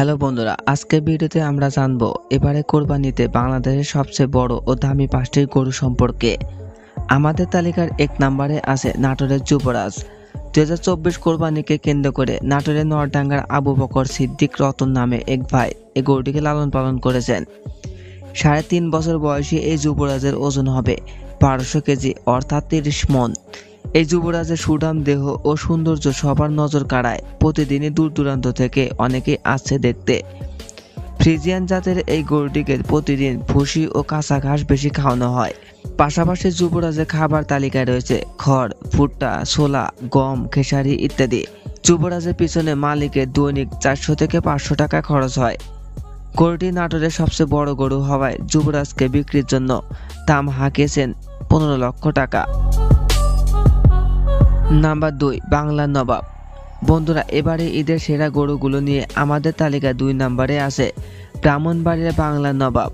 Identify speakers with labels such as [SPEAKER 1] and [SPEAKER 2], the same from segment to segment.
[SPEAKER 1] Hello বন্ধুরা, আজকের ভিডিওতে আমরা জানবো এবারে কোরবানিতে বাংলাদেশের সবচেয়ে বড় ও দামি 5টি গরু সম্পর্কে। আমাদের তালিকার 1 নম্বরে আছে নাটোরের যুবরাজ। 2024 কোরবানিকে কেন্দ্র করে নাটোরের নরডাঙ্গার আবু বকর সিদ্দিক রতন নামে এক ভাই এই গরুটিকে লালন পালন করেছেন। 3.5 বছর বয়সী এই যুবরাজের ওজন হবে 1200 কেজি অর্থাৎ 30 মণ। এই যুবরাজের সুঠাম দেহ ও সৌন্দর্য সবার নজর কাড়ায়। প্রতিদিনই দূর দূরান্ত থেকে অনেকেই আসছে দেখতে। ফ্রিজিয়ান জাতের এই গরুটিকে প্রতিদিন ভুসি ও কাঁচা ঘাস বেশি খাওয়ানো হয়। পাশাপাশি যুবরাজের খাবার তালিকায় রয়েছে খড়, ভুট্টা, ছোলা, গম, খেসারি ইত্যাদি। যুবরাজের পিছনে মালিকের দৈনিক 400 থেকে 500 টাকা খরচ হয়। গরুটি নাটোরের সবচেয়ে বড় গরু হওয়ায় যুবরাজকে বিক্রির জন্য দাম হাঁকিয়েছেন 15 লক্ষ টাকা। নাম্বার 2, বাংলার নবাব। বন্ধুরা, এবারে ঈদের সেরা গরুগুলো নিয়ে আমাদের তালিকা 2 নম্বরে আছে ব্রাহ্মণবাড়িয়ার বাংলার নবাব।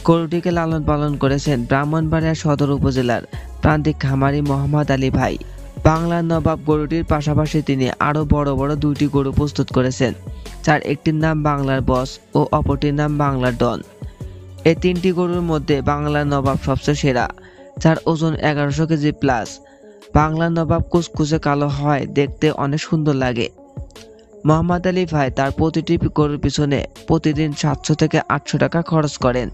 [SPEAKER 1] গরুটিকে লালন পালন করেছেন ব্রাহ্মণবাড়িয়া সদর উপজেলার প্রান্তিক খামারি মোহাম্মদ আলী ভাই। বাংলার নবাব গরুটির পাশাপাশি তিনি আরও বড় বড় 2টি গরু প্রস্তুত করেছেন, যার একটির নাম বাংলার বস ও অপরটির নাম বাংলার ডন। এই 3টি গরুর মধ্যে বাংলার নবাব সবচেয়ে সেরা, যার ওজন 1100 কেজি প্লাস। বাংলার নবাব কুচকুচে কালো হয়, দেখতে অনেক সুন্দর লাগে। মোহাম্মদ আলী ভাই তার প্রতিটি গরুর পিছনে প্রতিদিন 700 থেকে 800 টাকা খরচ করেন।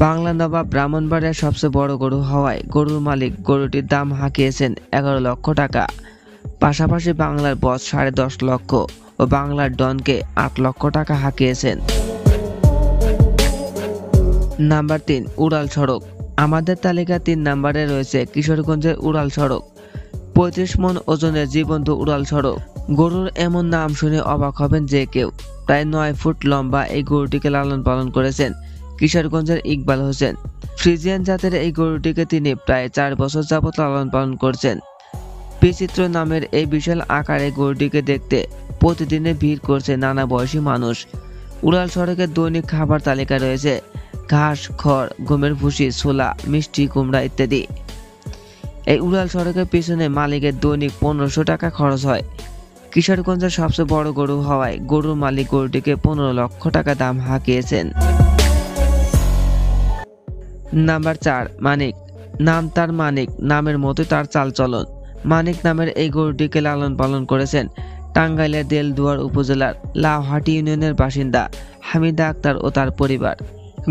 [SPEAKER 1] বাংলা নবাব ব্রাহ্মণবাড়িয়ার সবচেয়ে বড় গরু হওয়ায় গরুর মালিক গরুটির দাম হাঁকিয়েছেন 11 লক্ষ টাকা। পাশাপাশি বাংলার বস 10.5 লক্ষ ও বাংলার ডনকে 8 লক্ষ টাকা হাঁকিয়েছেন। নাম্বার 3, উড়াল সড়ক। আমাদের তালিকা 3 নম্বরে রয়েছে কিশোরগঞ্জের উড়াল সড়ক। 35 মণ ওজনের জীবন্ত উড়াল সড়ক। গরুর এমন নাম শুনে অবাক হবেন যে কেউ। প্রায় 9 ফুট লম্বা এই গরুটিকে লালন পালন করেছেন কিশোরগঞ্জের ইকবাল হোসেন। ফ্রিজিয়ান জাতের এই গরুটিকে তিনি প্রায় 4 বছর যাবত লালন পালন করছেন। বিচিত্র নামের এই বিশাল আকারের গরুটিকে দেখতে প্রতিদিনে ভিড় করছে নানা বয়সী মানুষ। উড়াল সড়কের দৈনিক খাবার তালিকা রয়েছে ঘাস, খড়, গমের ভুসি, ছোলা, মিষ্টি কুমড়া ইত্যাদি। এই উড়াল সড়কের পিছনে মালিকের দৈনিক 1500 টাকা খরচ হয়। কিশোরগঞ্জের সবচেয়ে বড় গরু হওয়ায় গরুর মালিক গরুটিকে 15 লক্ষ টাকা দাম হাঁকিয়েছেন। নাম্বার 4, মানিক। নাম তার মানিক, নামের মতোই তার চালচলন। মানিক নামের এই গরুটিকে লালন পালন করেছেন টাঙ্গাইলের দেলদুয়ার উপজেলার লাউহাটি ইউনিয়নের বাসিন্দা হামিদা আক্তার ও তার পরিবার।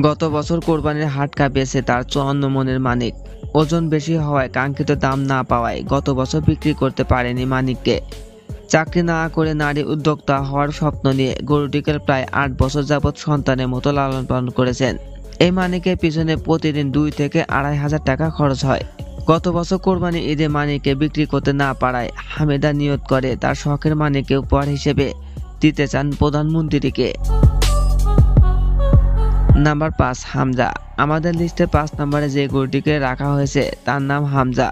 [SPEAKER 1] গত বছর কোরবানির হাট কাঁপিয়েছে তার 54 মণের মানিক। ওজন বেশি হওয়ায় কাঙ্ক্ষিত দাম না পাওয়ায় গত বছর বিক্রি করতে পারেনি মানিককে। চাকরি না করে নারী উদ্যোক্তা হওয়ার স্বপ্ন নিয়ে গরুটিকে প্রায় 8 বছর যাবৎ সন্তানের মতো লালন পালন করেছেন। এই মানিকের পিছনে প্রতিদিন 2 থেকে 2,500 টাকা খরচ হয়। গত বছর কোরবানি ঈদে মানিককে বিক্রি করতে না পারায় হামিদা নিয়ত করে তার শখের মানিককে উপহার হিসেবে দিতে চান প্রধানমন্ত্রীকে। নাম্বার 5, হামজা। আমাদের লিস্টে 5 নম্বরে যে গরুটিকে রাখা হয়েছে তার নাম হামজা।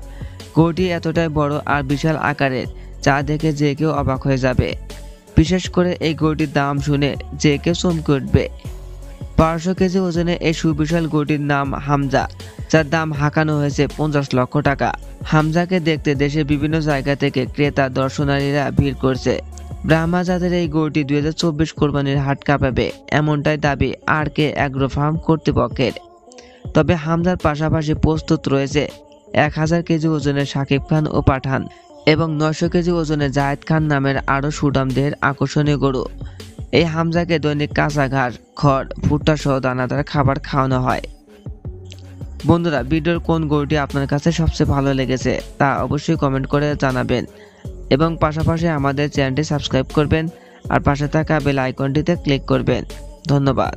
[SPEAKER 1] গরুটি এতটাই বড় আর বিশাল আকারের যা দেখে যে কেউ অবাক হয়ে যাবে। বিশেষ করে এই গরুটির দাম শুনে যে কেউ চমকে উঠবে। 1200 কেজি ওজনে এই সুবিশাল গরুটির নাম হামজা, যার দাম হাঁকানো হয়েছে 50 লক্ষ টাকা। হামজাকে দেখতে দেশের বিভিন্ন জায়গা থেকে ক্রেতা দর্শনারীরা ভিড় করছে। ব্রাহ্মা জাতের এই গরুটি 2024 কোরবানির হাট কাঁপাবে, এমনটাই দাবি RK অ্যাগ্রো ফার্ম কর্তৃপক্ষের। তবে হামজার পাশাপাশি প্রস্তুত রয়েছে 1000 কেজি ওজনের সাকিব খান ও পাঠান এবং 900 কেজি ওজনের জায়েদ খান নামের আরও সুঠাম দেহের আকর্ষণীয় গরু। এই হামজাকে দৈনিক কাঁচা ঘাস, খড়, ভুট্টা সহ দানাদার খাবার খাওয়ানো হয়। বন্ধুরা, ভিডিওর কোন গরুটি আপনার কাছে সবচেয়ে ভালো লেগেছে তা অবশ্যই কমেন্ট করে জানাবেন এবং পাশাপাশি আমাদের চ্যানেলটি সাবস্ক্রাইব করবেন আর পাশে থাকা বেল আইকনটিতে ক্লিক করবেন। ধন্যবাদ।